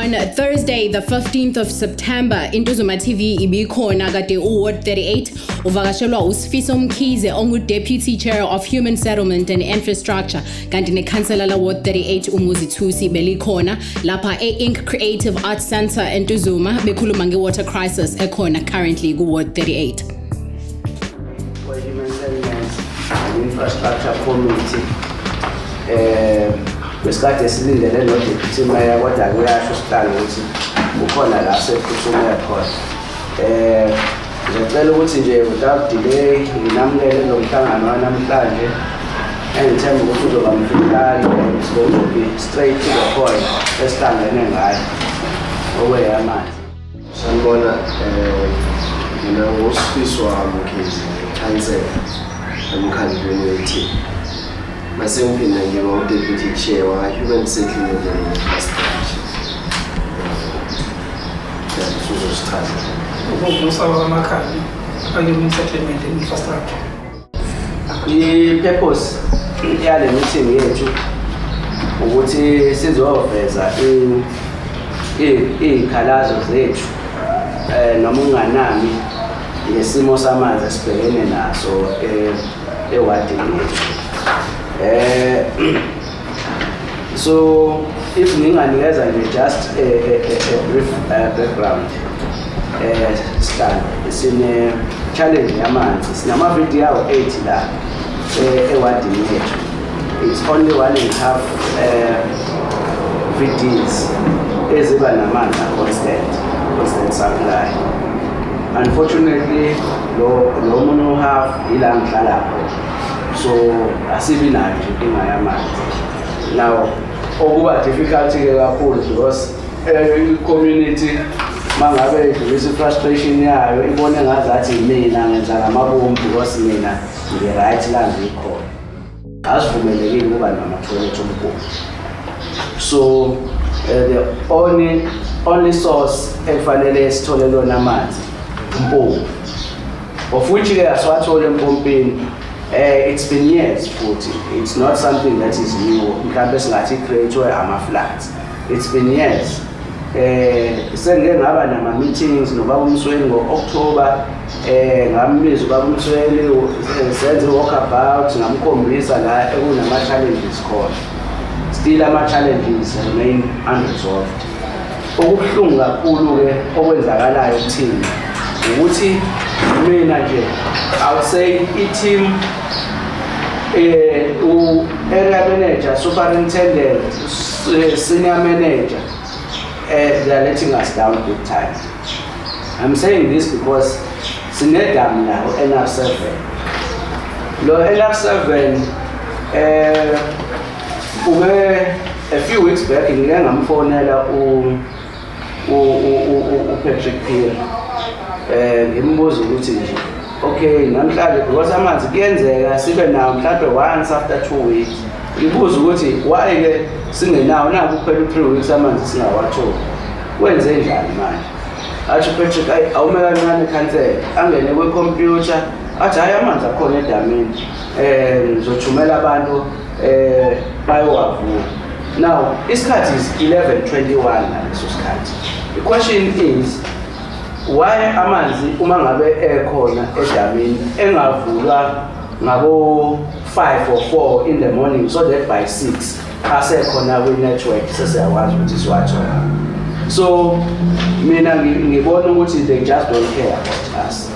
On Thursday, the 15th of September, Intuzuma TV ibekhona kade Ward 38 uvakashelwa Sfiso Mkhize ongu-Deputy Chair of Human Settlement and Infrastructure kanti nekhansela la Ward 38 Muzi Thusi belikhona lapha e-Inc Creative Arts Center eNtuzuma bekhuluma nge-water crisis ekhona currently ku-Ward 38. For Human Settlement and Infrastructure Committee, besikade esilindele no-Deputy Mayor kodwa kuyasho sihlale ukuthi ukhona la sekusukela khona. Ngicela ukuthi nje without delay nginamukele lo mhlangano namhlanje engithemba ukuthi uzoba mfishane, it's going to be straight to the point esihlangene ngayo okweyamanzi. Sanibona mina ngosfiso Mkhize Ikhansela emkhandlwini wethu. Mase ngiphinda ngiba Deputy Chair wa Human Settlement and Infrastructure. Human Settlement and Infrastructure. The purpose yale meeting yethu ukuthi sizoveza izikhalazo zethu noma unganami ngesimo samanzi esibhekene naso ewadini yethu. So if nginganikeza nje just a brief background, stand sine challenge yamanzi sinamavideo yawo 8 la ewadini yethu. It's only 1.5 VDs eziba namanzi constant supply. Unfortunately lo munye half ila ngihlala khona, so asibi nayo inkinga yamanzi. Now okuba difficult ke kakhulu because community mangabe idlulisa frustration yayo ibone ngazathi mina ngenza ngamabombi because mina ngi right la ngikhona. Asivumelekile ukuba nama-toilet omkhulu. So the only source efanele sithole lona amanzi umpompi, of which ke asiwathole empompini. It's been years futhi, it's not something that is new. Mhlambe singathi create ama-floods. It's been years. Sengike ngaba nama-meetings nobaba uMsweni ngo-October, ngambiza ubaba uMsweni senze walkabout ngamkhombisa la ekunama-challenges khona. Still ama-challenges remain unresolved. Okubuhlungu kakhulu-ke okwenzakalayo kuthini ukuthi mina nje I would say i-team area manager, superintendent, senior manager, they are letting us down big time. I'm saying this because sinedam now NR7. Lo NR7 a few weeks back ngike ngamfonela Patrick Pierre ngimbuza ukuthi nje okay namhlanje because amanzi kuyenzeka sibe nawo mhlawumbe once after 2 weeks. Ngibuza ukuthi why ke singenawo naku kuphela 3 weeks amanzi singawatholi. Wenze njani manje? Athi Patrick awume kancane ikhansela angene kwe-computer athi hayi amanzi akhona edamini ngizothumela abantu bayowavula. Now isikhathi is 11:21 ngaleso sikhathi. The question is why amanzi uma ngabe ekhona edamini engavulwa ngabo 5 or 4 in the morning so that by 6 asekhona kwi-network sesiyakwazi ukuthi siwathola. So mina ngibona ukuthi they just don't care about us.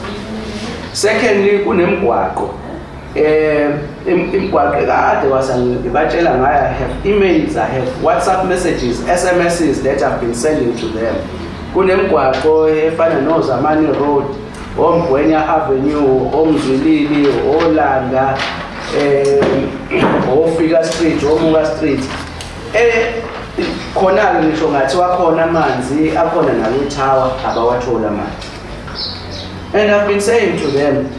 Secondly, kunemgwaqo imgwaqo kade wasangibatshela ngayo. I have emails, I have WhatsApp messages, SMSs that I've been sending to them. Kunemgwaqo efana noZamani Road, oMgwenya Avenue, oMzwilili, oLanga, oFika Street, oMuka Street. Khona ngisho ngathi wakhona amanzi akhona nakuTower abawathola amanzi. And I've been saying to them,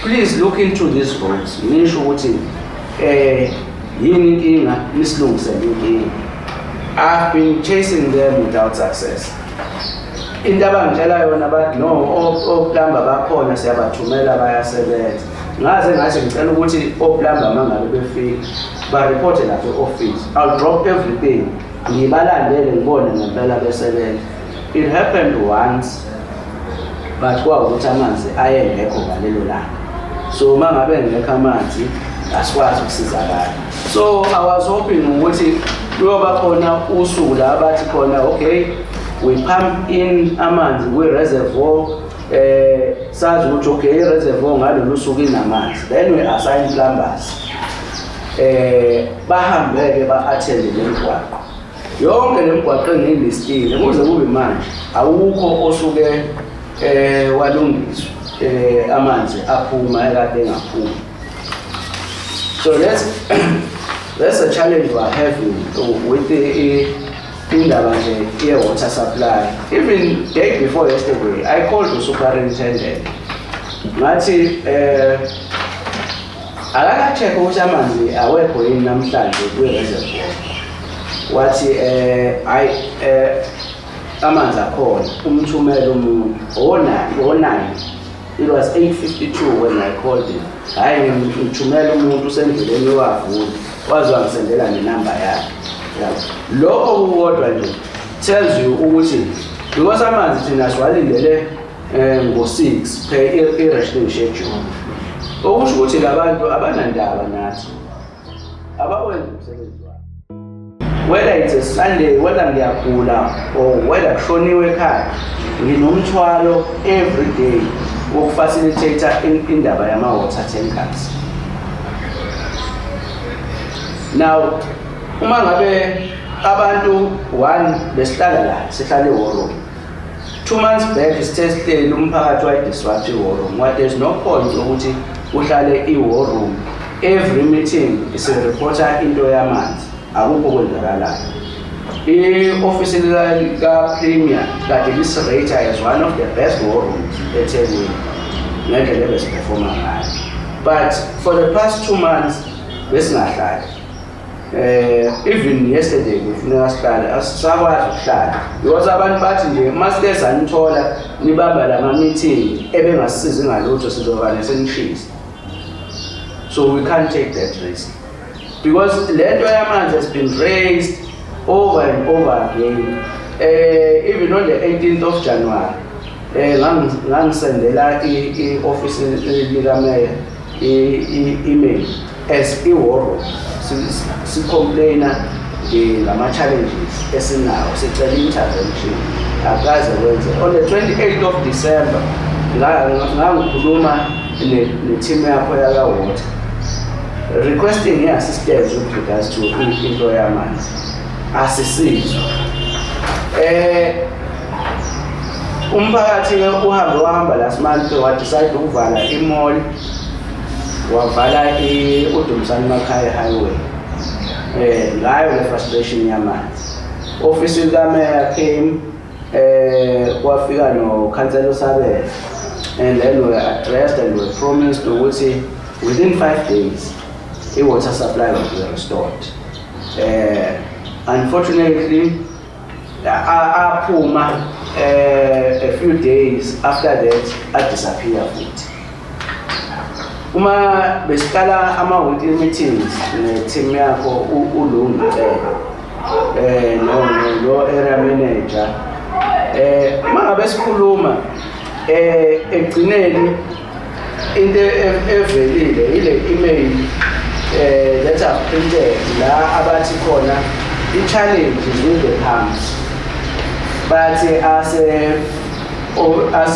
please look into these roads. Nisho ukuthi yini inkinga nisilungisele inkinga. I've been chasing them without success. Into abangitshela yona bathi no oplamba bakhona siyabathumela bayasebenza. Ngaze ngathi ngicela ukuthi oplamba mangabe befika ba report la office. I'll drop everything ngibalandele ngibone ngempela besebenza. It happened once, but kwawukuthi amanzi ayengekho ngalelo langa. So uma ngabe engekho amanzi asikwazi ukusizakala. So I was hoping ukuthi kuyoba khona usuku la bathi khona okay, we pump in amanzi kwi-reservoir, sazi ukuthi okay, i-reservoir ngalolu suku inamanzi, then we assign plumbers bahambe-ke ba-attende lemigwaqo yonke lemigwaqo engiyilistile kuze kube manje awukho osuke walungiswa amanzi aphuma ekade engaphumi. So that's a challenge we're having with the indaba nje water supply. Even day before yesterday, I called the superintendent. Ngathi akaka-check ukuthi amanzi awekho yini namhlanje kwi-reservoir. Wathi amanzi akhona, umthumele umuntu o9. It was 8:52 when I called him. Hayi ngithumela umuntu usendleleni wavula wazi wangisendela nenamba yakhe. Lokho kukodwa nje tells you ukuthi because amanzi thina siwalindele ngo6 per irrational schedule. Okusho ukuthi labantu abanandaba nathi abawenza umsebenzi wabo. Whether it's a Sunday, whether ngiyagula or whether kushoniwe ekhaya, nginomthwalo every day wokufacilitate indaba yama-water tankers. Now, uma ngabe abantu one besihlala la sihlala e-war room. 2 months back sithe umphakathi wayidisrupt i-war room. What there's no point ukuthi uhlale i-war room. Every meeting isireporta into yamanzi. Akukho kwenzakalayo. I-office lika-Premier kade lisirate as one of the best war rooms eThekwini ngendlela ebesiperforma ngayo. But for the past 2 months besingahlali. Even yesterday kufuneka sihlale asisakwazi ukuhlala because abantu bathi nje masike sanithola nibamba lama meeting ebengasiza ngalutho sizovane senishisa. So we can't take that risk because lento yamanzi has been raised over and over again. Even on the 18th of January ngangisendela i-office likameya i-email as i-war room si-complaina ngama-challenges esinawo, sicela intervention akaze kwenze. On the 28th of December ngangikhuluma ne-team yakho yaka-water requesting i-assistance with regards to into yamanzi. Asisizwe umphakathi wahamba last month wadecide ukuvala i-mall, wavala uDumsani Makhaya highway ngayo le frustration yamanzi. Office likameya came kwafika nokhansela Sabela and then we were addressed and we were promised ukuthi within 5 days i-water supply will be restored. Unfortunately, aphuma a few days after that disappear futhi. Uma besiqala ama-weekly meetings ne-team yakho ulunga no area manager uma ngabe sikhuluma egcineni into evelile ile email that I've printed la abathi khona i-challenges with the pumps but as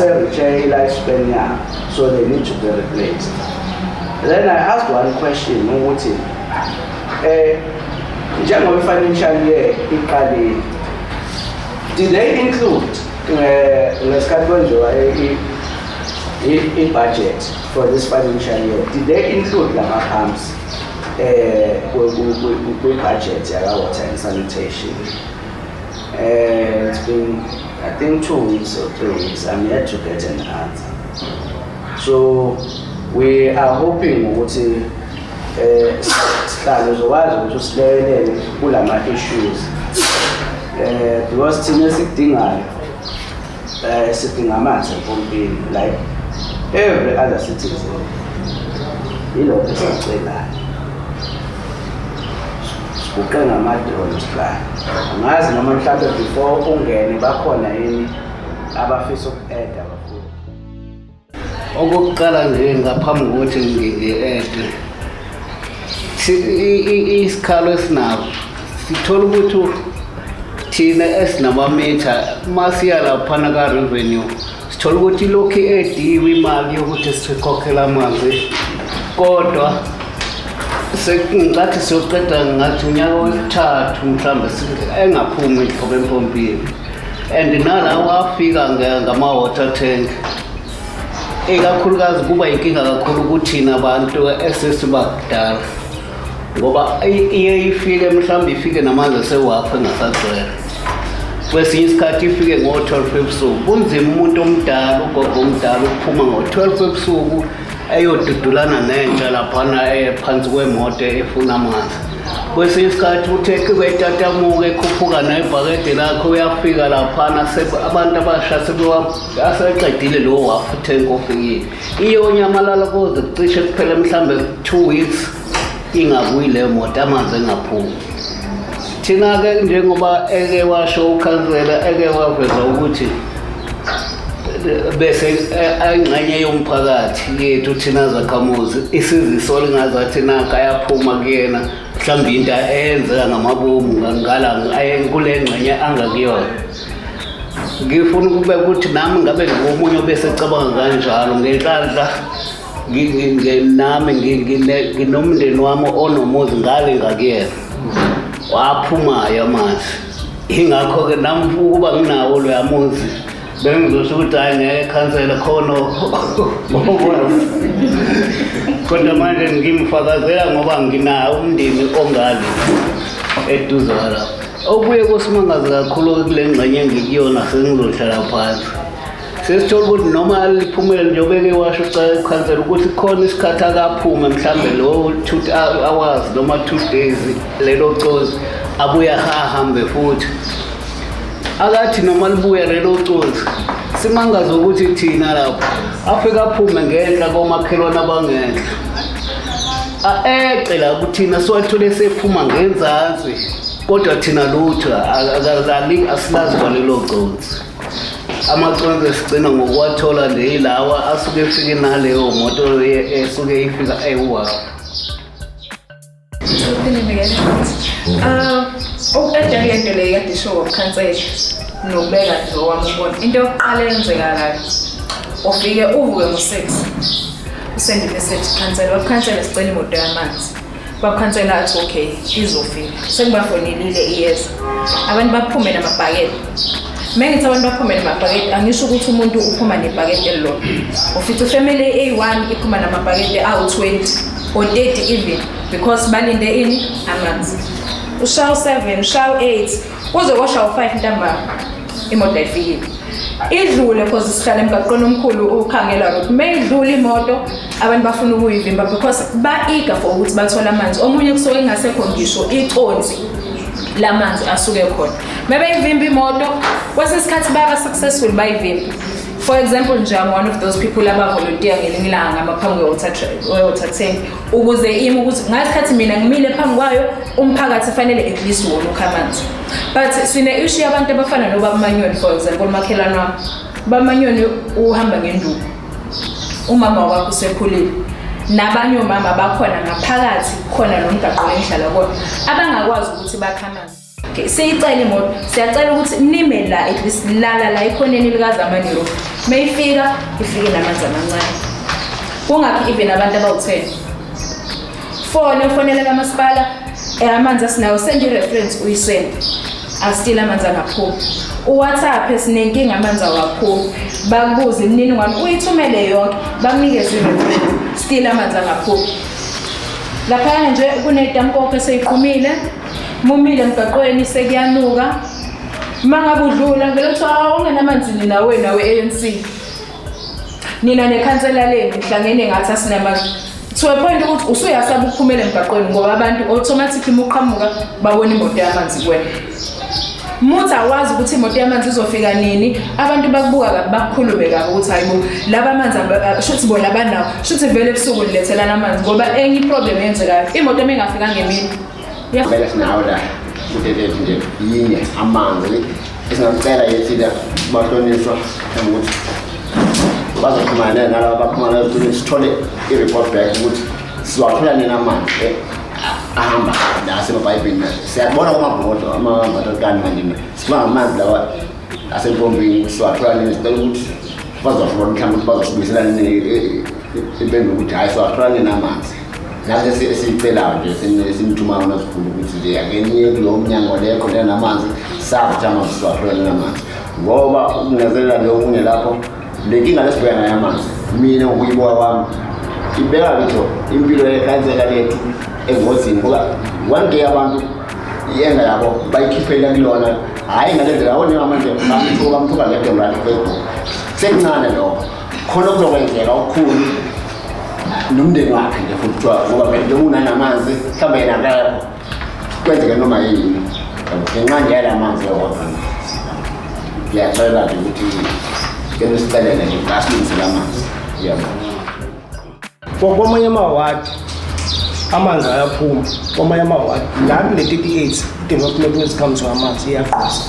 a return lifespan now, so they need to be replaced. Then I asked one question ukuthi njengoba financial year iqalile, did they include ngesikhathi kwenziwa i-budget for this financial year, did they include lama-pumps kwi-budget yaka-water and sanitation? It's been I think 2 weeks or 3 weeks. I'm yet to get an answer. So we are hoping ukuthi sihlale uzokwazi ukuthi usilelele kulama issues because thina sikudingayo sidinga amanzi empompini like every other citizen. Yilokho esicelayo. uqe ngama-drones plan. Angazi noma mhlawumbe before ungene bakhona yini abafisa uku-add abafundi. Okokuqala nje ngaphambi kokuthi ngi-add isikhalo esinabo sithola ukuthi thina esinabamitha masiya laphana ka-revenue sithola ukuthi ilokhu ediwe imali yokuthi sikhokhela amanzi, kodwa ngicathi siyoqeda ngathi unyaka wesithathu mhlawumbe engaphumi iqhobe empompini, and nalawo afika ngama-water tank. Ikakhulukazi kuba inkinga kakhulu kuthina abantu esesibadala, ngoba iye ifike mhlawumbe ifike namanzi asewapha engasagcwele. Kwesinye isikhathi ifike ngo-12 ebusuku. Kunzima umuntu omdala, ugogo omdala ukuphuma ngo-12 ebusuku eyodudulana nentsha laphana phansi kwemoto efuna amanzi. Kwesinye isikhathi uthe kwetatamuka ekhuphuka nebhakede lakho uyafika laphana abantu abasha aseqedile lowo wafu tank ofikile. Iyonyamalala koze kucishe kuphela mhlawumbe 2 weeks ingabuyi leyo moto amanzi engaphumi. Thina-ke njengoba eke washo ukhansela eke waveza ukuthi bese ingxenye yomphakathi yethu thina zakhamuzi isizisole ngazathi naka ayaphuma kuyena mhlawumbe into eyenzeka ngamabomu kule ngxenye angakuyona. Ngifuna ukube ukuthi nami ngabe ngomunye obesecabanga kanjalo ngenhlanhla nami nginomndeni wami onomuzi ngale ngakuyena waphumayo amanzi. Ingakho-ke nami ukuba nginawo loya muzi bengizosho ukuthi hayi ngeke khansela khona kodwa manje ngimfakazela ngoba nginawo umndeni ongali eduze lapha. Okubuye kusimangaza kakhulu kule ngxenye ngikuyona sengizohlala phansi. Sesithola ukuthi noma liphumele njengoba eke washo ukhansela ukuthi khona isikhathi akaphume mhlawumbe lo 2 hours noma 2 days lelo cozi abuye ahambe futhi. Akathi noma libuya lelo cozi simangaza ukuthi thina lapho afika aphume ngenhla komakhelwane abangenhla aeqe la kuthina siwathole sephuma ngenzansi, kodwa thina lutho asilazi kwalelo cozi. Amaconsi sigcina ngokuwathola nje yilawa asuke efike naleyo moto esuke ifika eyiwawo. Ukuqeda lento le kade isho ukhansela nokubeka nje wami ubona. Into yokuqala eyenzekalayo ufike uvuke ngo-6 usende message khansela, wakhansela sicela imoto yamanzi. Bakhansela athi okay izofika. Sengibafonelile iyeza. Abantu baphume namabhakede. Mengithi abantu baphume namabhakede angisho ukuthi umuntu uphuma nebhakede elilodwa. Ufithi family A1 iphuma namabhakede awu-20 or 30 even because balinde ini amanzi. Ushaw 7, ushaw 8, kuze washaw 5 ntambama imoto ifikile. Idlule because sihlala emgaqweni omkhulu ukhangela ukuthi mayidlula imoto abantu bafuna ukuyivimba because ba-eager for ukuthi bathole amanzi. Omunye kusuke engasekho ngisho iconsi lamanzi asuke khona. Maybe ivimba imoto kwesinye isikhathi baba successful bayivimba. For example nje I'm one of those people aba-volunteer ngelinye ilanga ngaphambi kwe-water tank ukuze imi ukuthi ngasikhathi mina ngimile phambi kwayo umphakathi fanele at least wona ukha amanzi. But sine issue yabantu abafana nobamanyoni for example makhelana wami. Bamanyoni uhamba ngenduku. Umama wakho usekhulile. Nabanye omama bakhona ngaphakathi khona nomgaqo enhlala kodwa abangakwazi ukuthi bakha amanzi. Okay, siyicela imoto. Siyacela ukuthi nime la at least lala la ikhoneni likaZamaniro. Mayifika ifike namanzi amancane. Kungakho even abantu abawu10. Fonela kamasipala amanzi asinawo send reference uyisend. Asitila amanzi angaphumi. uWhatsApp esinenkinga amanzi awaphumi. Bakubuza imininingwane uyithumele yonke bakunikeze reference still amanzi angaphumi. Lapha nje kunedampoko eseyiqhumile. Mumile emgaqweni sekuyanuka. Mangabe udlula ngeke uthi ungenamanzi nina wena we-ANC. Nina nekhansela lenu mhlangene ngathi asinamanzi. To a point ukuthi usuyasaba ukuphumela emgaqweni ngoba abantu automatically muqhamuka babona imoto yamanzi kuwena. Muthi awazi ukuthi imoto yamanzi izofika nini, abantu bakubuka kabi bakukhulume kabi ukuthi hayibo laba amanzi shuthi bona banawo, shuthi vele ebusuku nilethelana amanzi ngoba enye problem yenzekayo imoto mengafika ngemini Vele sinawo la kuthethe nje yinye amanzi esingamcela yethida bahloniswa ukuthi bazoxhumana nalabo abaphumana ukuthi sithole i-report back ukuthi siwathola nini amanzi ahamba la semabhayibheli. Siyabona kumabhodo amamadodana manje siba amanzi lawa asempompini siwathola nini, sicela ukuthi bazofuna mhlawumbe ukuthi bazosibuyisela nini impendulo ukuthi hayi siwathola nini amanzi. Nathi esicelayo nje simthuma uNosikhulu ukuthi nje akeniye kulo mnyango lekho lenamanzi sathi amanzi siwathola nini amanzi, ngoba ukungezelela lo okunye lapho le nkinga lesibhekana nayo amanzi mina ngokuyibuka kwami ibeka litho impilo yekhansela lethu engozini, ngoba one day abantu yenga yabo bayikhiphela kulona hayi ngalendlela awona amanje bamthuka ngedembu lakhe Facebook sekuncane lokho khona kuzokwenzeka okukhulu nomndeni wakhe nje futhi kuthiwa ngoba phela njengoba unanamanzi mhlawumbe yena akekho kwenzeke noma yini ngenxa nje yalamanzi yodwa. Ngiyacela nje ukuthi ke sicelele nje ngasilungisela amanzi. Kwamanye amawadi amanzi ayaphuma, kwamanye amawadi la kule 38 development wezikhambi amanzi iyaqosa.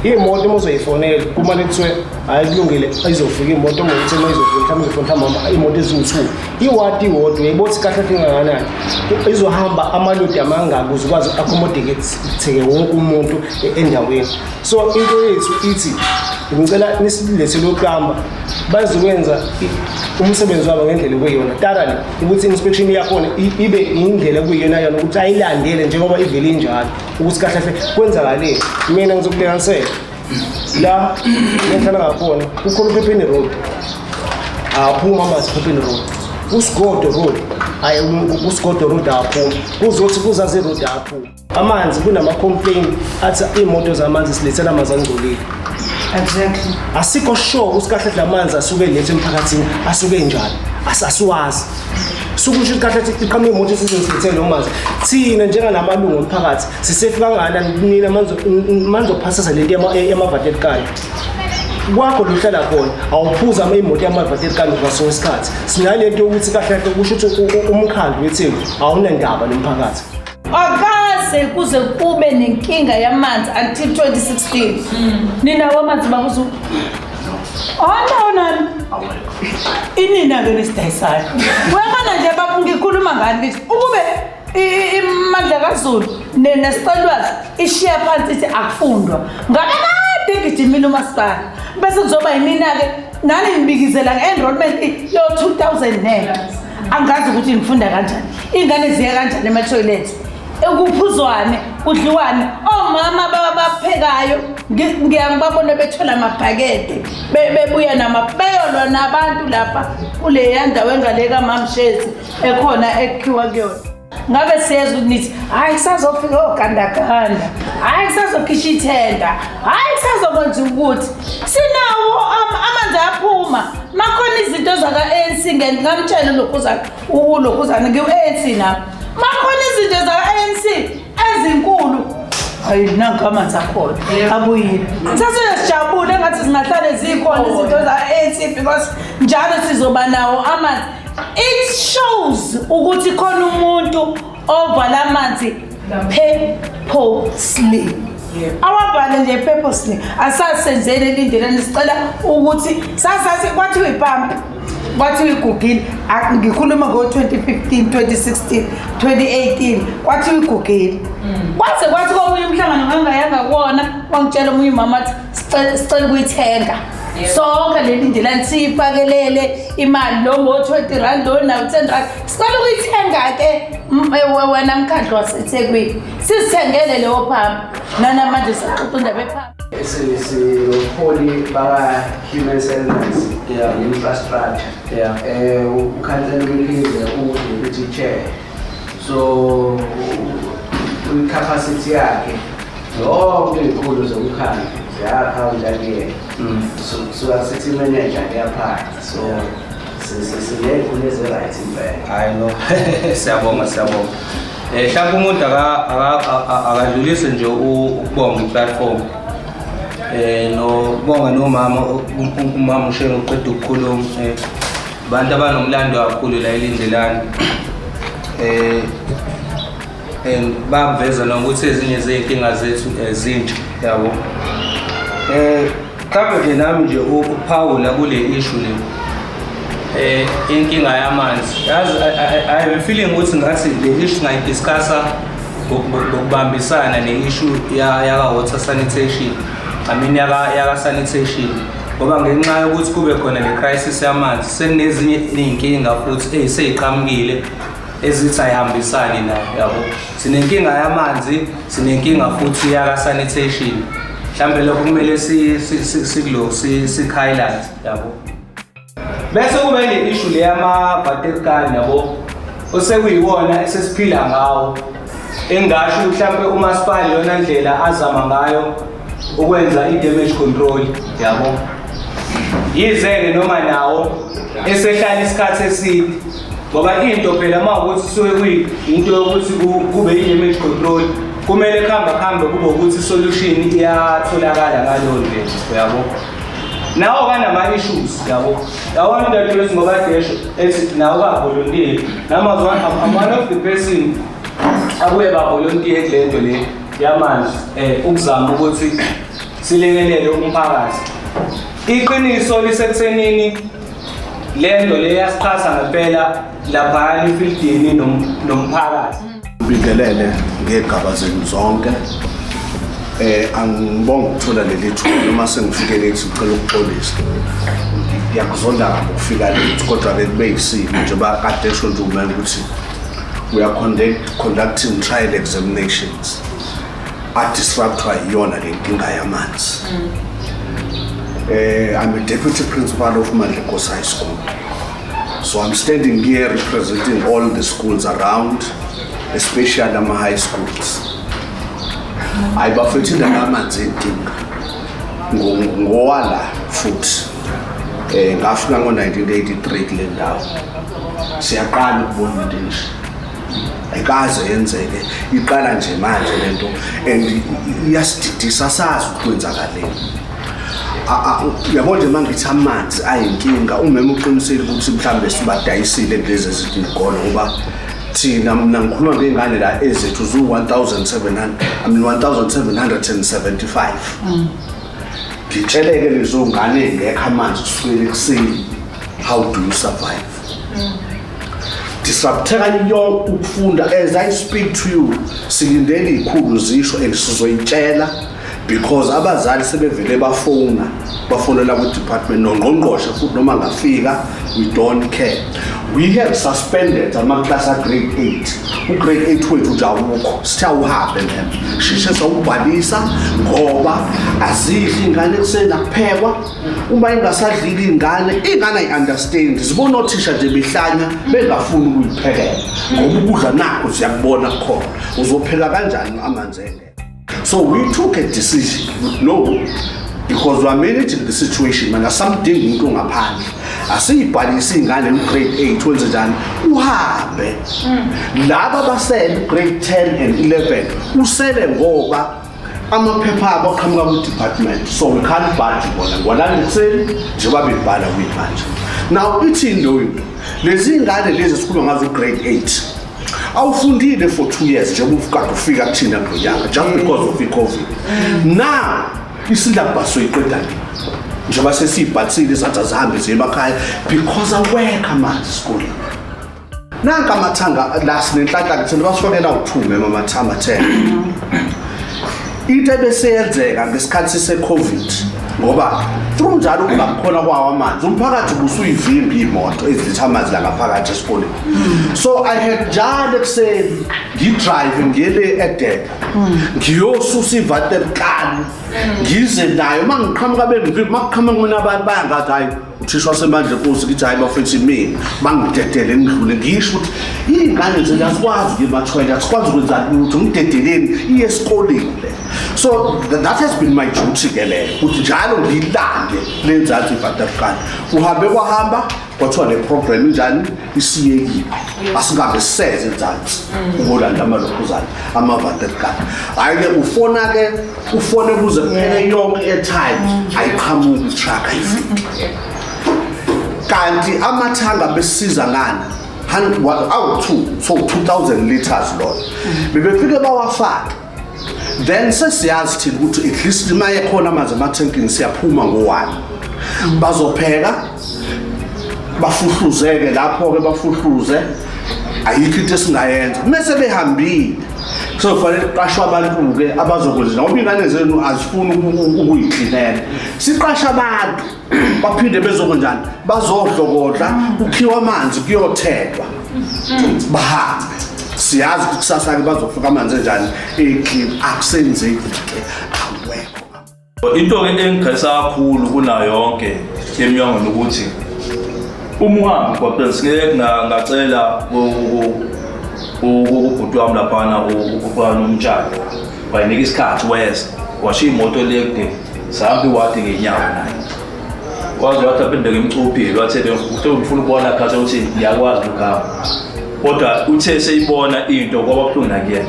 Imoto mozoyifonela kumane kuthiwe hayi kulungile ayizofika imoto moyithi mayizofika mhlawumbe imoto eziwu2 iwadi iyodwa uyayibothi kahle kangakanani izohamba amalodi amangaki ukuze ukwazi accommodate wonke umuntu endaweni. So into yethu ithi ngicela nisilethe loqamba bazokwenza umsebenzi wabo ngendlela okuyiyona thoroughly ukuthi inspection yakhona ibe indlela okuyiyona yona ukuthi ayilandele njengoba ivele injalo ukuthi kahle kahle kwenzakaleni. Mina ngizokulinganisela la ngihlala ngakhona kukhona uPhepheni Road aphuma amanzi Phepheni Road, uSigodo Road hayi uSigodo Road aphuma kuzothi kuzaze road aphuma amanzi. Kunama complaint athi imoto zamanzi silethela amanzi angcolile. Exactly. Asikho sure ukuthi kahle lamanzi asuke lethe emphakathini asuke njani asasiwazi sukusho kahle ukuthi iqhamuka imoto esizosithela lo manzi thina njengenamalunga omphakathi sisefika ngani nina manzo phasisa lento yamavatekani kwakho lohlala khona awuphuza imoto yamavatekani ngaso isikhathi sinalento yokuthi kahle kusho ukuthi umkhandlu weTheku awunandaba nomphakathi akaze kuze kube nenkinga yamanzi until 2016 nina wamanzi bakuzo nani inina ke nisidayisayo uyabona nje baba ngikhuluma ngani ngithi ukube imandla kaZulu nesicalwazi ishiya phansi ithi akufundwa ngakade ngijimile umasipala bese kuzoba yinina ke nani ngibikizela nge-enrollment yo 2009 angazi ukuthi ngifunda kanjani ingane ziya kanjani ema-toilet ukuphuzwane kudliwane omama babaphekayo ngiyangibabona bethola amabhakede bebuya namabeyolwa nabantu lapha kule yandawo engaleka mamshezi ekhona ekhiwa kuyona. Ngabe siyezwe nithi hayi kusazofika ogandaganda hayi kusazokhishwa ithenda hayi kusazokwenza ukuthi sinawo amanzi aphuma makhona izinto zaka-ANC ngamtshela lokhuzana ngiwu-ANC nami makhona izinto zaka-ANC ezinkulu hayi nanka amanzi akhona abuyile sasiyasijabule engathi zingahlale zikhona izinto zaka-ANC because njalo sizoba nawo amanzi. It shows ukuthi khona umuntu ovala amanzi purposely. Awavale nje purposely asasenzele indlela nisicela ukuthi sasathi kwathi uyibambe kwathi uyigugile ngikhuluma ngo-2015 2016 2018 kwathi uyigugile kwathi komunye umhlangano ngangayanga kuwona wangitshela omunye umama athi sicela ukuyithenga sonke leli ndlela siyifakelele imali lo ngo-20 rand lo nawu-10 rand sicela ukuyithenga-ke wena mkhandlu waseThekwini sizithengele leyo phambi nanamanje siyaxoxa indaba ephambi. Siloholi baka-human settlements infrastructure ukhansela Mkhize u-deputy chair, so i-capacity yakhe zonke iy'khulu zomkhandlu ziyakha kuyena suka city manager kuyaphansi, so siney'khulu ezi-right impela. Hayi no siyabonga mhlawumbe umuntu akadlulise nje ukubonga i-platform nokubonga nomama umama ushenge uqeda ukukhuluma abantu abanomlando kakhulu la elindzelani and baveza nokuthi ezinye zey'nkinga zethu zintsha yabo. Mhlawumbe nje nami nje ukuphawula kule issue le inkinga yamanzi. Yazi I have a feeling ukuthi ngathi le issue ngayidiscussa ngokubambisana ne-issue yaka-water sanitation, I mean yaka-sanitation, ngoba ngenxa yokuthi kube khona le crisis yamanzi sekunezinye iy'nkinga futhi sey'qhamukile ezithi ayihambisani nayo yabo. Sinenkinga yamanzi, sinenkinga futhi yaka-sanitation. Mhlawumbe lokho kumele si-highlight yabo. Bese kube le issue le yama-waterkan yabo, osekuyiwona esesiphila ngawo. Engasho mhlawumbe umasipala yona ndlela azama ngayo ukwenza i-damage control yabo. Yize-ke noma nawo esehlala isikhathi eside, ngoba into phela uma ukuthi suke kuyinto yokuthi kube i-damage control, kumele kuhambe kube ukuthi i-solution iyatholakala ngaleyo ndlela yabo. Nawo kanama-issues yabo. Yabona into ethi ngoba desho ethi nawo ka-volunteer, namazwana I'm one of the person abuye ba-volunteer kule nto le yamanzi ukuzama ukuthi silekelele umphakathi. Iqiniso lisekuthenini le nto le yasiqhatha ngempela laphana efieldini nomphakathi. Ubingelele ngegaba zenu zonke. Angibonga ukuthola leli thuba noma sengifike lethi ngicela ukuxolisa. Ngiyakuzonda ukufika lethi kodwa ke kube yisimo njengoba kade esho nje umele ukuthi we are conducting trial examinations disruptwa yona le nkinga yamanzi. I'm a deputy principal of Mandlekosi High School, so I'm standing here representing all the schools around, especially ama high schools. Ayibafethile ngamanzi inkinga ngowala futhi ngafika ngo-1983 kule ndawo. Siyaqala ukubona into nje ayikaze yenzeke, iqala nje manje lento and iyasididisa sazi ukwenzakaleni. Yabo nje mangithi amanzi ayinkinga, umema uqinisele ukuthi mhlambe sibadayisile lezi ezidikolo ngoba thina mina ngikhuluma ngengane la ezethu zu 1775. Ngitsheleke lezo ngane ngekho amanzi kusukela ekuseni. How do you survive? Disrupteka yonke ukufunda. As I speak to you, silindele izikhulu zisho and sizoyitshela because abazali sebevele bafonela ku department nongqongqoshe futhi noma ngafika, we don't care. We have suspended ama-class grade 8. Grade 8 wethu nje awukho, sithe uhambe nami shishe sawubhalisa ngoba azidli ingane ekuseni akuphekwa. Uma ingasadlili ingane ayi-understand, zibona othisha nje behlanya bengafuni ukuyiphekela ngoba ukudla nakho siyakubona khona, uzopheka kanjani amanzi engekho. So we took a decision, no, because we are managing the situation, man, something umuntu ngaphandle. Asiyibhalisa ingane grade 8 wenze njani uhambe. Laba basele grade 10 and 11 usele ngoba amaphepha abo aqhamuka ku department, so we can't budge bona ngoba ngiseni njengoba bebhala kuyimanje. Now ithi into lezi ingane lezi esikhuluma ngazo grade 8 awufundile for 2 years njengoba ufika kuthina ngonyaka just because of i-COVID. Now isilabhaso iqeda njengoba sesibhathile sathi azihambe ziye emakhaya because awekho amanzi esikoleni. Nanka amathanga last nenhlanhla kuthina basifakela u2 amathanga 10. Into ebeseyenzeka ngesikhathi se-COVID ngoba through njalo kungakhona kwawo amanzi umphakathi busuyivimbi imoto ezithatha amanzi la ngaphakathi esikoleni. So I had njalo ekuseni ngidrive ngiyele eDepo ngiyosusa iwaterkan ngize nayo mangiqhamuka bengivimbi makuqhamuka mina abantu bayangathi hayi uthisha wasemandle Nkosi ngithi hayi bafethi mina bangidedele ngidlule ngisho ukuthi ingane nje yazikwazi ngemathwele asikwazi ukwenza lutho ngidedeleni iye esikoleni. So that has been my duty ke leyo ukuthi njalo ngilande lenzathu iwaterkan uhambe kwahamba kwathiwa le program njani isiyekile asingabe seze nzansi ukolanda amalokhuzana ama-waterkan. Hayi-ke ufone kuze kuphele yonke airtime ayiqhamuki i-truck ayifiki. Kanti amathanga besisiza ngani awu-2 so 2,000 liters lo bebefike bawafaka then sesiyazi thina ukuthi at least uma ekhona amanzi emathenkini siyaphuma ngo-1 bazopheka bafuhluzeke lapho-ke bafuhluze ayikho into esingayenza mese behambile so kufanele kuqashwe abantu-ke abazokwenza ngoba iy'ngane zenu azifuni ukuyiklinela siqashe abantu baphinde bezokwenjani bazohlokodla kukhiwa amanzi kuyothelwa bahambe siyazi ukuthi kusasa-ke bazofika amanzi enjani eclean akusenzeki-ke awekho into-ke engikhalisa kakhulu kunayo yonke emnyangweni ukuthi uma uhambe emgwaqeni singeke ngacela ubhuti wami laphana uphana umtshalo wayinika isikhathi weza washiya imoto le kude sahambe iwadi ngenyawo naye waze wathi aphinde ngimcuphile wathi ngifuna ukubona khathi ukuthi ngiyakwazi ukuhamba kodwa uthe seyibona into kwaba kuhlungu nakuyena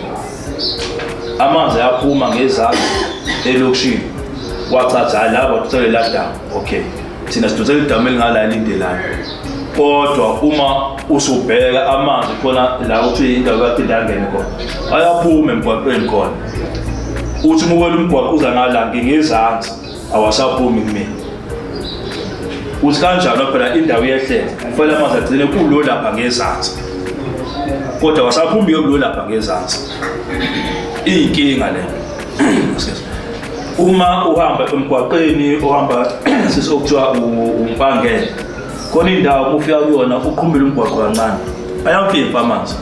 amanzi ayaphuma ngezandla elokishini wachaza hayi laba tuthole la damu okay thina siduthele idamu elingala lindelayo kodwa uma usubheka amanzi khona la uthi indawo kaphinde angene khona ayaphuma emgwaqweni khona uthi uma uwela umgwaqo uza ngalanga ngezansi awasaphumi kumina uthi kanjalo phela indawo yehlele kufanele amanzi agcine kulo lapha ngezansi kodwa wasaphumi kulo lapha ngezansi iyinkinga le uma uhamba emgwaqeni uhamba sisokuthiwa umpangele khona indawo ufika kuyona uqhumile umgwaqo kancane ayamfipha amanzi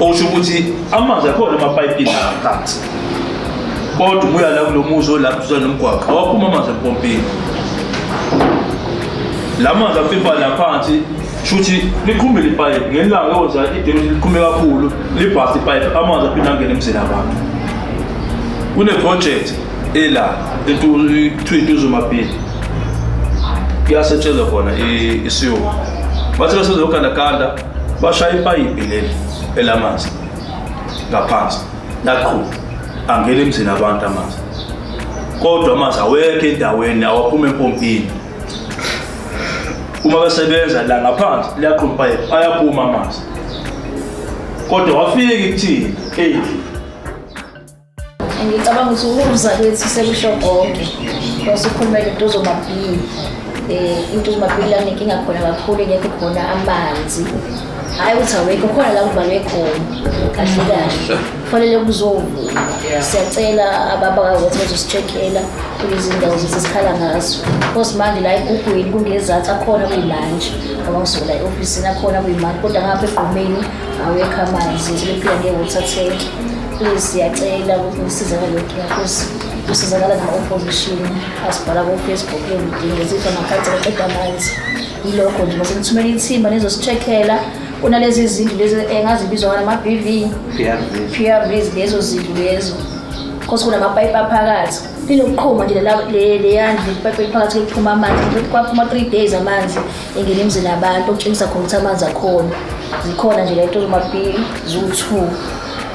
osho ukuthi amanzi akhona emapayipini ngaphansi kodwa ubuya la kulo muzi olapha nomgwaqo awaphuma amanzi empompini la manzi afipha laphansi shuthi liqhumile ipayipi ngelanga oza idemi liqhume kakhulu libhasi ipayipi amanzi aphinde angene emzini abantu kune-project ela into zomabili kuyasetshenzwa khona isiwo bathi besezokandakanda bashaya ipayipi leli elamanzi ngaphansi laqhuba angele emzini abantu amanzi kodwa amanzi awekho endaweni awaphuma empompini uma besebenza la ngaphansi liyaqhuma ipayipi ayaphuma amanzi kodwa wafika kuthini ngicabanga ukuthi ukuza kwethu sekusho konke kwasikhulumela into zomabili into zomabili la nenkinga khona kakhulu engekho khona amanzi hayi ukuthi awekho khona la kuvalwe khona kahle kahle kufanele kuzovula siyacela ababakazi bazosicheckela kulezi ndawo zesikhala ngazo because manje la igugwini kungezathu akhona kuyimanje ngoba ngisola e-ofisini akhona kuyimanje kodwa ngapha egqumeni awekho amanzi silephila nge-water tank please siyacela ukuthi nisizakale because kusizakala nama-opposition asibhala ku-Facebook yemidingo zifa ngaphansi baqeda amanzi yilokho nje base ngithumela ithimba nizosicheckela kunalezi zinto lezi engazibizwa ngama-BV PRVs lezo zinto lezo because kunamapayipi aphakathi linokuqhuma nje leyandle ipayipi eliphakathi liphuma amanzi kwaphuma 3 days amanzi engene emzini abantu okutshengisa khona ukuthi amanzi akhona zikhona nje lento zomabili ziwu-2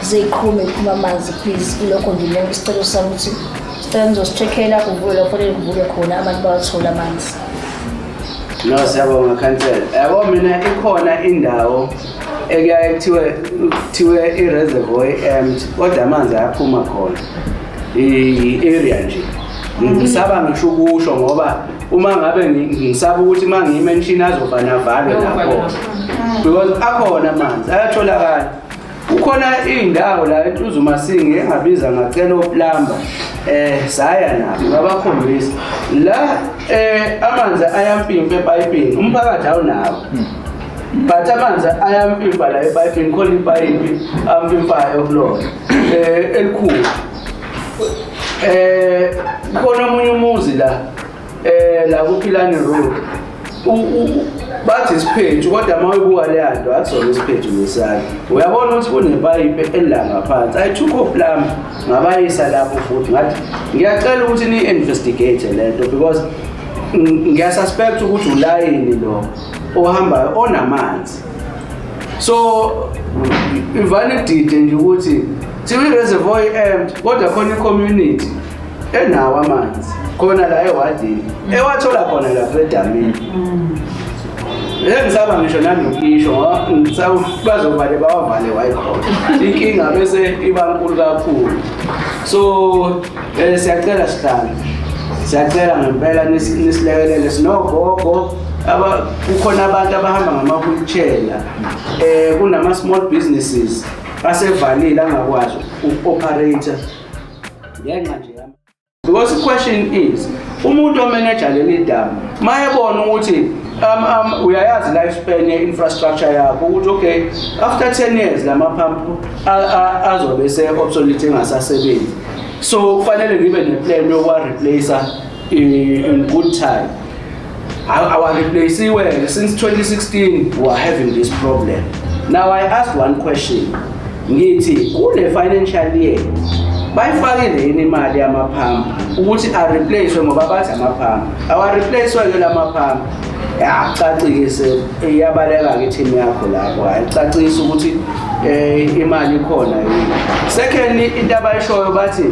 ziqhume iphuma amanzi please ilokho nje leyo isicelo sami ukuthi sicela nizosicheckela kuvule kufanele kuvule khona abantu bawathola amanzi. No, siyabonga khansela. Yabo mina ikhona indawo ekuyaye kuthiwe i-reservoir empty kodwa amanzi ayaphuma khona i-area nje ngisaba ngisho ukusho ngoba uma ngabe ngisaba ukuthi uma ngiyimention azoba navalwe lapho because akhona amanzi ayatholakala ukhona indawo la eTuzumasingi engabiza ngacela oplamba saya nabo ngabakhombisa la amanzi ayampimpa epayipini umphakathi awunawo but amanzi ayampimpa la epayipini khona ipayipi ampimpayo kulona elikhulu khona omunye umuzi la kuphilani road bathi isiphethu kodwa uma uyibuka le yanto akusona isiphethu lesakhe uyabona ukuthi kunepayipi elila ngaphansi ayithukho plamba ngabayisa lapho futhi ngathi ngiyacela ukuthi ni-investigate lento because ngiyasuspect ukuthi ulayini lo ohambayo onamanzi so ivalidate nje ukuthi thiwe i-reservoir empty kodwa khona i-community enawo amanzi khona la ewadini ewathola khona lapha edamini Ngisaba ngisho nanokusho ngisaba bazovale bawavale wayikhona. Inkinga bese iba nkulu kakhulu. So siyacela sihlale. Siyacela ngempela nisilekelele sinogogo kukhona abantu abahamba ngama-wheelchair kunama small businesses asevalile angakwazi uku-operator ngenxa nje yami. Because the question is umuntu omanager leli damu mayebona ukuthi uyayazi lifespan ye-infrastructure yakho ukuthi okay after 10 years lamaphampu azobe se-obsolete engasasebenzi, so kufanele ngibe neplan yokuwa-replacer in good time. Our replacewe since 2016 we are having this problem. Now I asked one question. Ngithi kule financial year bayifakile yini imali yamaphampu ukuthi a-replacewe ngoba bathi amaphampu awa-replacewe lamaphampu? Cacise iyabaleka ke team yakho lapho, ayicacise ukuthi imali ikhona yini. Second, into abayishoyo bathi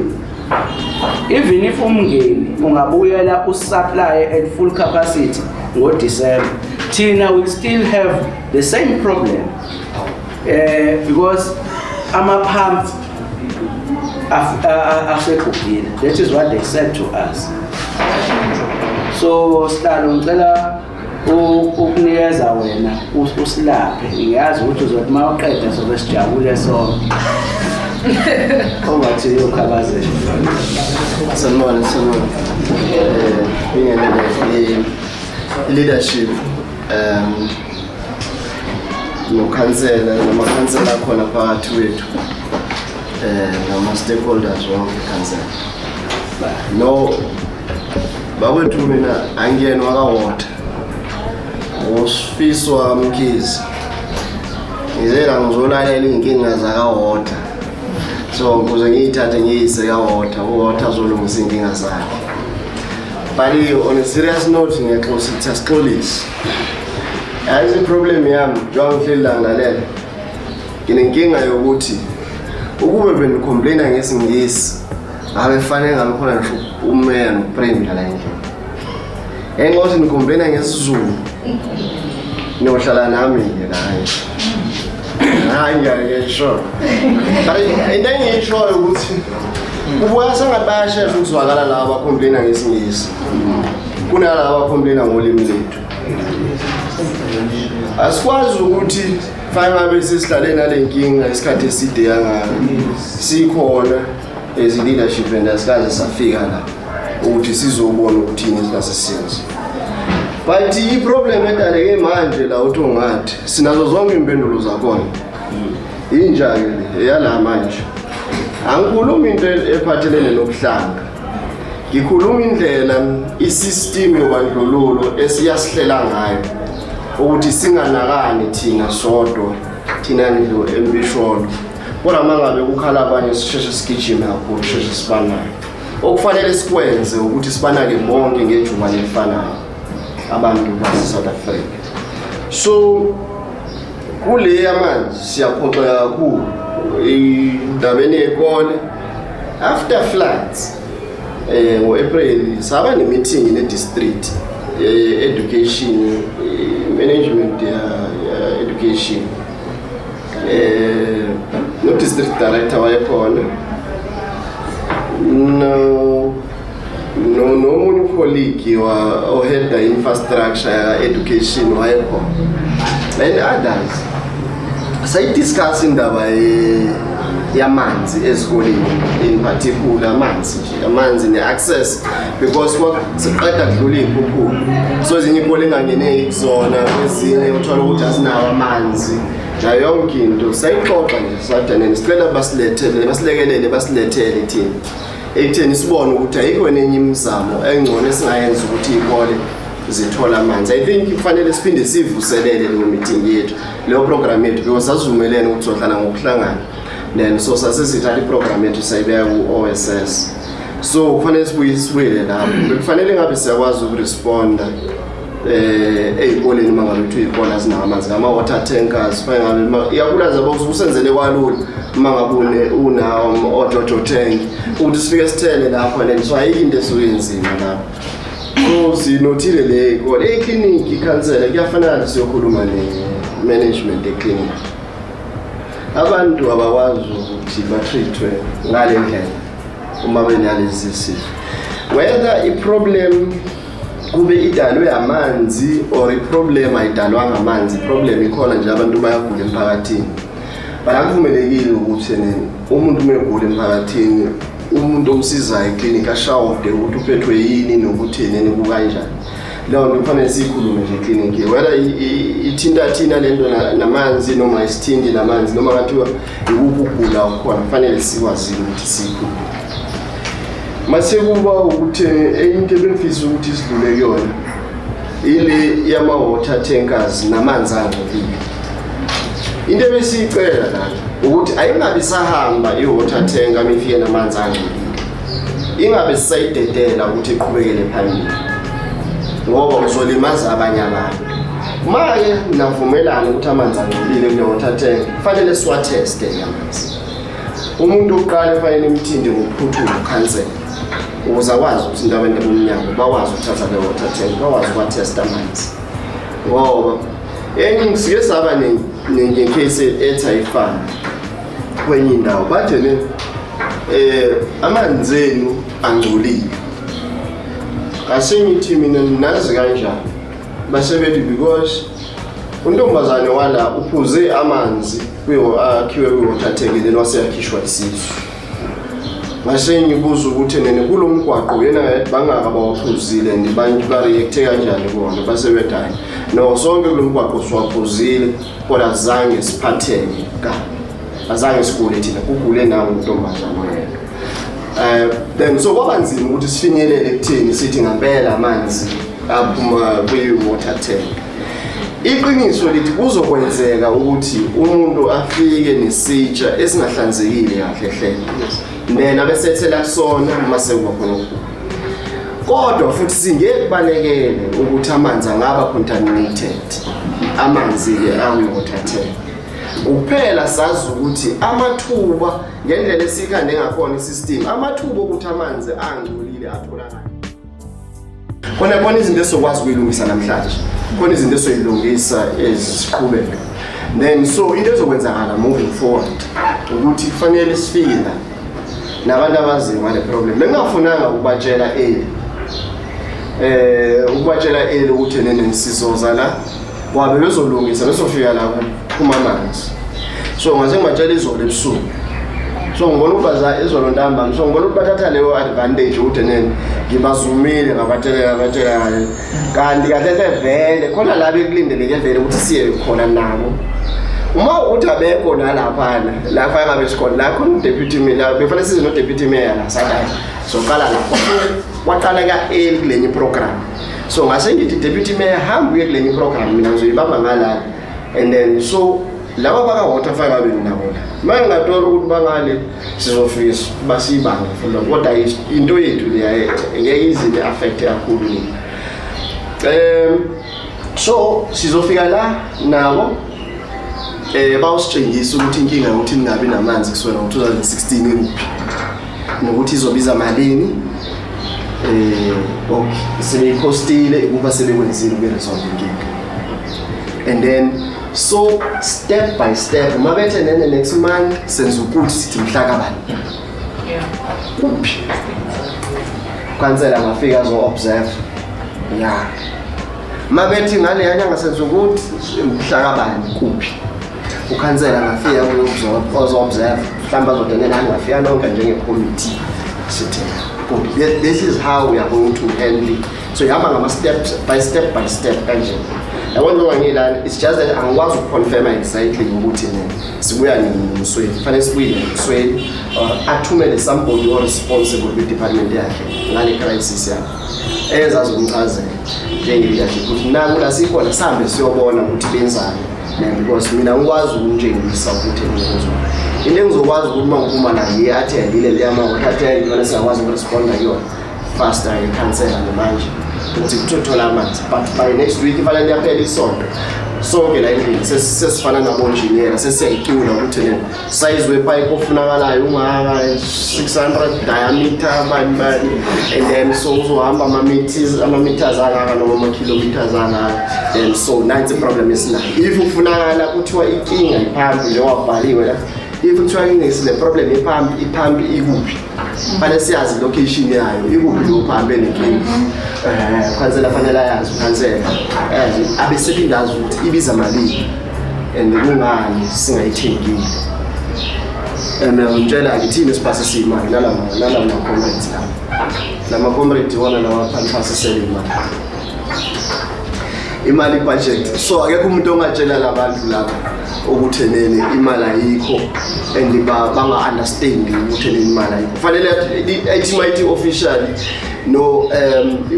even if umngeni ungabuyela usupply at full capacity ngoDecember, thina will still have the same problem because amaphampu asekugile. That is what they said to us. So sihlalo ngicela ukunikeza wena usilaphe. Ngiyazi ukuthi uzothi mawuqeda sobe sijabule sonke. Over to you, Khabazela. Sanibona. Leadership nokhansela namakhansela khona phakathi wethu nama-stakeholders wonke ikhansela. No, bakwethu mina angiyenwa kawota Sfiso Mkhize. Ngizela ngizolalela iy'nkinga zakawota, so kuze ngiyithathe ngiyise kawota, uwota azolungisa iy'nkinga zakhe. But on a serious note ngiyasixolisa. Yazi problem yami njengoba ngihleli la ngilalela, nginenkinga yokuthi ukube benicomplaina ngesingisi ngabe kufanele ngabe khona ngisho umeya nopremier la endlini. Enxa ukuthi nicomplaina ngesizulu niyohlala nami-ke kanje. Hayi ngiyayisho. Into engiyishoyo ukuthi kubuya sengathi bayashesha ukuzwakala laba abacomplaina ngesingisi kunalaba abacomplaina ngolimi lethu. Asikwazi ukuthi fana ngabe sesihlale nale nkinga isikhathi eside yangalo sikhona as leadership and asikaze safika la ukuthi sizobona ukuthi yini esingasisenze. But i-problem edaleke manje la uthi ungathi sinazo zonke impendulo zakhona. Injani eyala manje angikhuluma into ephathelene nobuhlanga, ngikhuluma indlela isystem yobandlululo esiyasihlela ngayo ukuthi singanakani thina sodwa, thina ndlu empisholo. Kodwa mangabe kukhala abanye sisheshe sigijime kakhulu, sisheshe sibanayo. Okufanele sikwenze ukuthi sibanake bonke ngejuba lefanayo abantu base-South Africa. So kule amanzi siyaphoxeka kakhulu indabeni yekole. After floods ngo-April saba ne-meeting ne-district education management education no-district director wayekhona nomunye ucolleague oheda infrastructure ya-education wayekhona and others. Sayidiscuss indaba yamanzi ezikoleni, in particular amanzi ne-access, because siqeda kudlula iy'khukhula, so ezinye iy'kole engangeneki kuzona, ezinye uthola ukuthi azinawo amanzi nayo yonke into. Sayixoxa nje sadaneni sicela basilethele thina ekutheni sibone ukuthi ayikho nenye imizamo engcono esingayenza ukuthi iy'kole zithola amanzi. I think kufanele siphinde sivuselele leyo meeting yethu, leyo program yethu, because sasivumelene ukuthi sohlala ngokuhlangana, then so sasesithatha iprogram yethu sayibeka ku-OSS. So kufanele sibuyele lapho, kufanele ngabe siyakwazi ukuresponda ey'koleni mangabe bethu iy'kole azinawo amanzi, ngama-water tankers, fanele iyakulaza usenzele kwalula mangabe unawo ojojo tank ukuthi sifike sithele lapho, then so ayikho into esuyenzima lapho. So sinothile le kodwa eclinic ikhansela kuyafanana siyokhuluma ne-management eclinic. Abantu abakwazi ukuthi ba-treatwe ngale ndlela uma benalezi sifo. Whether i-problem kube idalwe amanzi or i-problem ayidalwanga amanzi, i-problem ikhona nje abantu bayagula emphakathini. Bayakuvumelekile ukuthi umuntu umegula emphakathini, umuntu omsizayo eclinic ashawude ukuthi uphethwe yini nokuthi nini kukanjani. Leyo nto kufanele siyikhulume nje eclinic. Whether ithinta thina lento namanzi noma isithindi namanzi noma kathiwa ikuphi ukugula khona kufanele sikwazi ukuthi sikhulume. Mase kuba ukuthi enye into ebengifisa ukuthi sidlule kuyona ile yama water tankers namanzi angcolile. Into ebesicela la ukuthi ayingabe sahamba i-water tank amifike namanzi angcolile. Ingabe sisayidedela ukuthi iqhubekele phambili. Ngoba uzolimaza abanye abantu. Manje navumelana ukuthi amanzi angcolile kune-water tank kufanele siwatheste amanzi. Umuntu oqala kufanele imthinde ngokuphuthume ukhansela. Ukuze akwazi ukuthi into abantu abomnyango bakwazi ukuthatha le water tank, bakwazi ukuwathesta amanzi. Ngoba enye sike saba necase ethi ayifana kwenye indawo bathe amanzi enu angcolile. Asengithi mina nazi kanjani basebethi because untombazane wala uphuze amanzi akhiwe kwi-water tank then waseyakhishwa isisu. Masengibuza ukuthi kulo mgwaqo yena bangaka bawaphuzile ndibantu bareacte kanjani kuona basebethayi no sonke kulo mgwaqo siwaphuzile kodwa azange siphatheke azange sigule thina kugule nawo untombazane wena. Then so kwaba nzima ukuthi sifinyelele ekutheni sithi ngempela amanzi aphuma kwi-water tank. Iqiniso lithi kuzokwenzeka ukuthi umuntu afike nesitsha esingahlanzekile kahle hle. Then abesethela kusona mase kuba khona ukugula. Kodwa futhi singeke balekele ukuthi amanzi angaba contaminated. Amanzi ke awi-water tank. Kuphela sazi ukuthi amathuba ngendlela esikhande ngakhona isystem amathuba ukuthi amanzi angcolile atholakala. Khona izinto esokwazi ukuyilungisa namhlanje. Khona izinto esoyilungisa eziqhubeka. Then so into ezokwenzakala moving forward ukuthi kufanele sifike la nabantu abaziyo ngale problem. Bengafunanga ukubatshela ukuthi sizoza la wabe bezolungisa besofika la kuphuma amanzi. So ngase ngibatshela izolo ebusuku. So ngibona ukubaza izolo ntambama. So ngibona ukubathatha leyo advantage ukuthi ngibazumile ngabatshela kanti kahle vele khona la bekulindeleke vele ukuthi siye khona nabo. Uma uthi abekho lapha engabe sikhona la khona deputy mayor befanele size no deputy mayor la Saturday. So qala lapho waqala ka-early kulenye program. So ngase ngithi deputy mayor hamba uye kulenye program mina ngizoyibamba ngala and then so laba baka water fire babe nabo manje ngathola ukuthi bangale sizofisa basibanga futhi kodwa into yethu le ngeke izinto affect kakhulu ni so sizofika la nabo bawusitshengisa ukuthi inkinga ukuthi ningabi namanzi kusukela ngo-2016 ekuphi nokuthi izobiza malini okay sebeyikhostile ukuba sebekwenzile ukuresolve inkinga. And then so step by step uma bethe next month senza ukuthi sithi mhlakabani kuphi kansela ngafika zo-observe uma bethi ngale yanyanga senza ukuthi mhlakabani kuphi ukhansela ngafika kuzo-observe mhlawumbe azodenela ngafika nonke njenge-committee sithi this is how we are going to handle it. So ihamba ngama-step by step kanje. Yabona noma ngilana it's just that angikwazi ukuconfirm exactly ukuthi sibuya nomsweni kufanele sibuye nomsweni athumele somebody or responsible kwi-department yakhe ngale crisis yakhe ezazomchazela njengeliyahle ukuthi naku la sikhona sihambe siyobona ukuthi benzani because mina ngikwazi ukunjengisa ukuthi ngizozwa into engizokwazi ukuthi uma ngiphuma la athi yandile le ama-water tank mina singakwazi ukuresponda kuyona faster ngekhansela namanje ukuthi kuthola amanzi but by next week kufanele yaphela isonto sonke la endlini sesifana nabo-engineer sesiyayicula ukuthi size wepipe ofunakalayo ungaka 600 diameter bani and then so uzohamba ama-meters angaka noma ama-kilometers angaka and so nansi problem esinayo. If ufunakala kuthiwa inkinga iphambi njengowabhaliwe la, if kuthiwa inkinga problem iphambi ikuphi, fanele siyazi location yayo ikuphi lo phambi enenkinga. Ukhansela fanele ayazi ukhansela abesebendazi ukuthi ibiza malini and kungani singayithengile. Ngitshela ngithini sipasise imali nalama-comrades lama-comrades wona lawaphanipasisele imali budget. So akekho umuntu ongatshela labantu lapha ukuthi imali ayikho and banga-understand ukuthi imali ayikho. Kufanele IT official no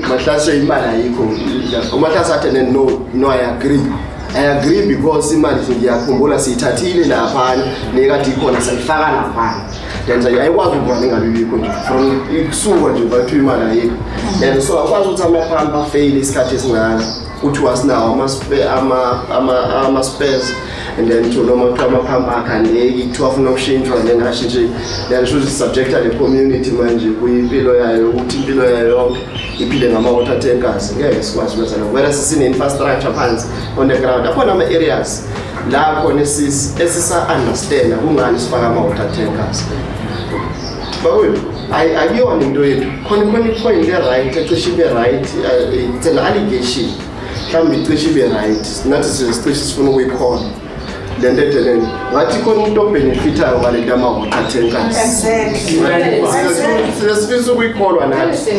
mahlase imali ayikho. Umahlase athi no I agree because imali ngiyakhumbula siyithathile lapha nekade ikhona sayifaka lapha. Then ayikwazi ukuba ngingabibikho nje from ikusuka nje bathu imali ayikho. And so akwazi ukuthi amaphampa fail isikhathi esingaka uthi wasinawo ama-spares and then to noma kuthiwa amaphampa akhandeki kuthiwa afuna ukushintshwa then ashintshe then shuthi subjecta le community manje kuyimpilo yayo ukuthi impilo yayo yonke iphile ngama-water tankers. Ngeke sikwazi ukwenza lokho wena sisine-infrastructure phansi on the ground. Akhona ama-areas la khona esisa-understanda kungani sifaka ama-water tankers. Bawethu akuyona into yethu khona i-point e-right ecishe ibe-right, it's an allegation mhlawumbe icishe ibe-right nathi sicishe sifuna ukuyikhona le nto edeleni ngathi khona umuntu obhenefithayo ngale nto ama-water tankers. Siyasifisa ukuyikholwa nathi.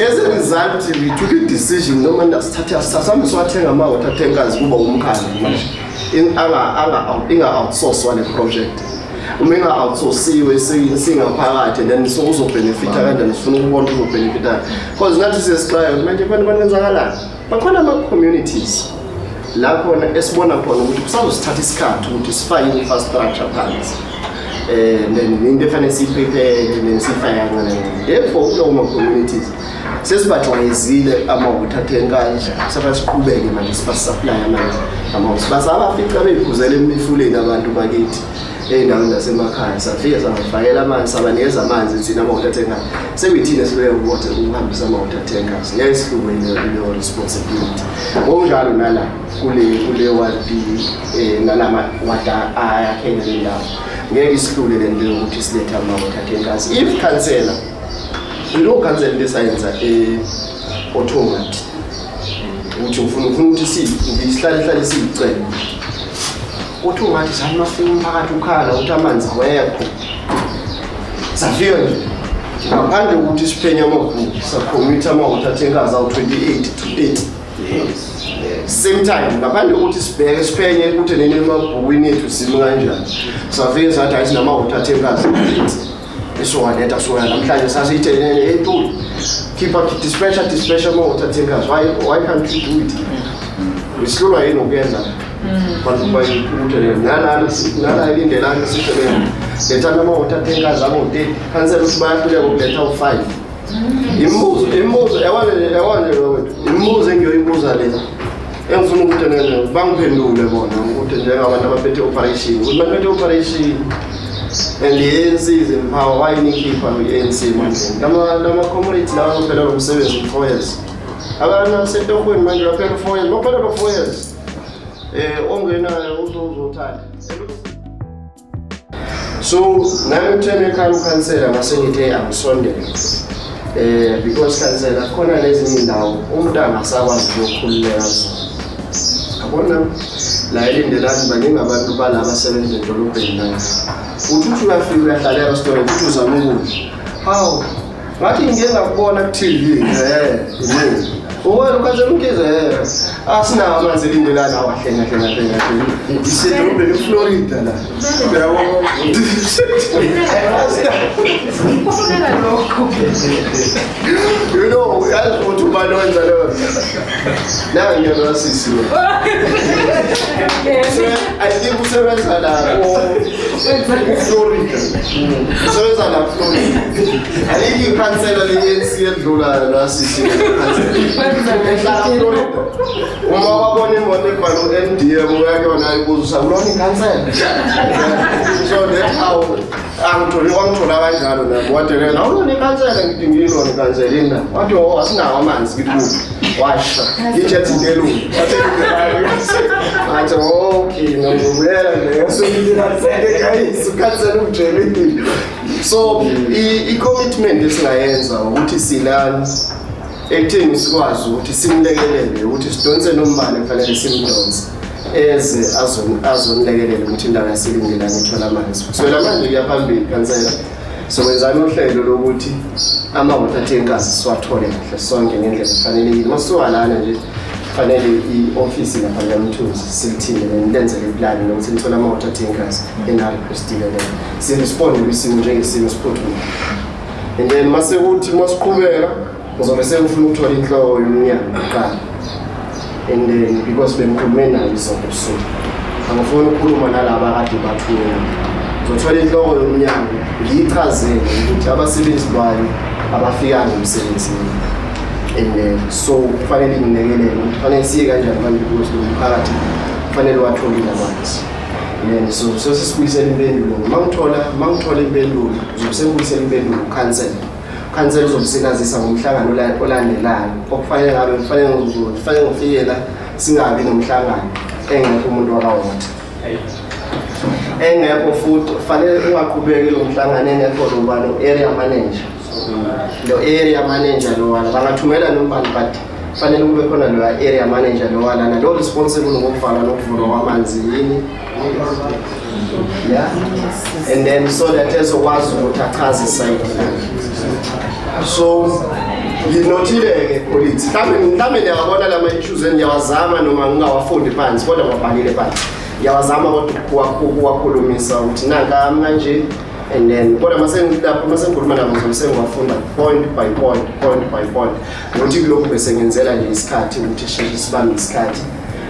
As a result we took a decision noma sasambe siwathenga ama-water tankers kuba umkhandlu manje inga-outsource wale project. Uma inga-outsourciwe singaphakathi and then so uzobhenefitha kanjani sifuna ukubona uzobhenefitha because nathi siyasixwayo manje abantu banenzakalani. Bakhona ama-communities la khona esibona khona ukuthi kusazosithatha isikhathi ukuthi sifake i-infrastructure phansi then into efanele siyiprepare then siyifake kancane. Therefore kulawo ma-communities sesibajwayezile ama-water tankers sabasiqhubeke manje sibasupply amanzi basabafica beyiphuzela emifuleni abantu bakithi ey'ndaweni zasemakhaya safike sabafakela amanzi sabanikeza amanzi thina ama-water tankers sekuyithina ukuhambisa ama-water tankers. Ngeke sihlube leyo responsibility. Ngokunjalo nala kule wadi nalama-wada ayakhenya le ndawo ngeke isihlule le nto yokuthi silethe ama-water tankers. If Ikhansela ilo khansela lesayenza automatic ukuthi ufuna ukuthi ngihlale siyicela uthi ungathi sanafika umphakathi ukhala ukuthi amanzi awekho safika nje ngaphandle ukuthi siphenye amabhuku sakhommitha ama-water tankers awu-28 to 8 same time ngaphandle ukuthi siphenye ukuthi amabhukwini ethu simi kanjani safike sathi hayi sinama-water tankers esiwaletha soya namhlanje sasiyithenene etulu keep up dispatcher ama-water tankers. Why can't you do it? Isihlulwa yini ukuyenza bantu nala ilindelani sisebeni lethana ama-water tankers abo-30 Ikhansela ukuthi bayahluleka ukuletha u-5. Imibuzo engiyoyibuza le engifuna ukuthi bangiphendule bona ukuthi njengabantu abaphethe operation ukuthi baphethe operation and i-ANC is in power. Why nikhipha i-ANC mandleni lama-comrades lawa kuphelelwa umsebenzi 4 years abana setokweni manje baphela 4 years baphelelwa 4 years ongenayo uzothatha. So nami ngitheme ekhaya ukhansela ngase ngithe angisondele because Ikhansela khona lezinye indawo umuntu angasakwazi ukukhululeka zona. Yabona la elindelani baningi abantu balaba abasebenza edolobheni la uthi uyafika uyahlalela restaurant uthi uzama ukudla hawu ngathi ngike ngakubona ku-TV uwena Sfiso Mkhize asinawo amanzi elindelani awahlenga isedolobheni eFlorida la uyabona you know uyazi ukuthi ubani wenza leyo nangiyona sisiwe I think usebenza la Florida. Usebenza la Florida. Ayikho ikhansela le-ANC edlula la sisi. Ehlala Florida. Uma wabona imoto ebhala u-NDM uyakuyona ibuza kulona ikhansela. So that's how wangithola kanjalo nabo wathi ke nawulona ikhansela ngidingile lona ikhansela yini wathi asinawo amanzi ngikuthi washa ngijethi ntelungu wathi okay ngiyabuyela leyo so ikhansela ujelile. So i-commitment esingayenza ukuthi silana ekutheni sikwazi ukuthi simlekelele ukuthi sidonse nombane kufanele simdonse eze azonilekelele ukuthi indawo yaselingelane ithola amanzi. So lamanje kuyaphambili kansela sokwenzana uhlelo lokuthi ama-water tankers siwathole kahle sonke ngendlela efanelekile. Masuka lana nje kufanele i-ofisi lapha kaMthusi silithini lenzele iplani nokuthi nithola ama-water tankers ena-requestile leyo siresponde kwisimo njengesimo esiphuthumayo. And then masekuthi masiqhubeka ngizobe sekufuna ukuthola inhloko yomnyango kuqala. And then because bemkhulume nayo izobusuku angifuni ukukhuluma nalaba kade bathunywa ngizothola inhloko yomnyango ngiyichazele ukuthi abasebenzi bayo abafikanga emsebenzini. And then so kufanele nginekelele ukuthi kufanele siye kanjani abantu ukuthi umphakathi kufanele wathole amanzi. And so sesibuyisela impendulo mangithola impendulo uzobe sengibuyisela impendulo ukhansela. Ukhansela uzobusikazisa ngomhlangano olandelayo okufanele ngabe kufanele ngifikela singabi nomhlangano engekho umuntu wakawona engekho futhi kufanele ungaqhubeki lo mhlangano engekho lobalo area manager. Lo area manager lo wala bangathumela nombani but kufanele kube khona lo area manager lo wala nalo responsible ngokuvala nokuvula kwamanzi yini. Yeah, and then so that ezokwazi ukuthi achaze side. So nginothile-ke colleagues mhlawumbe niyabona lama issues ngiyawazama noma ngingawafundi phansi kodwa ngibhalile phansi ngiyawazama kodwa ukuwakhulumisa ukuthi nankami kanje. And then kodwa masengikhuluma nabo ngizobe sengiwafunda point by point ukuthi kulokhu bese ngenzela nje isikhathi ukuthi sheshe sibambe isikhathi.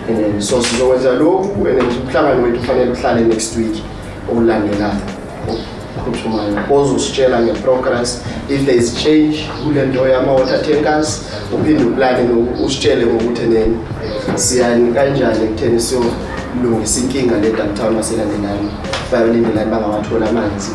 And then so sizokwenza lokhu and then umhlangano wethu kufanele uhlale next week olandelayo ukuphumana ozositshela ngeprogress if there is change kule nto yama-water tankers uphinde uplane usitshele ngokuthi nene siyani kanjani ekutheni siyolungisa inkinga le downtown maselandelani bayolindelani bangawathola amanzi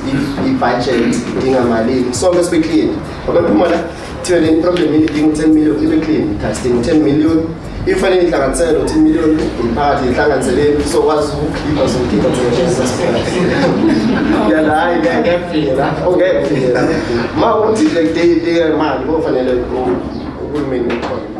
i-budget idinga malini sonke sibe clean ngoba phuma la kuthiwe le problem idinga 10 million ibe clean idinga 10 million ifanele inhlanganiselo 10 million imphakathi inhlanganiseleni sokwazi ukukhipha zonkinga yala ngiyafika ongekufika ma uthi le day mali kufanele uhulumeni ukhona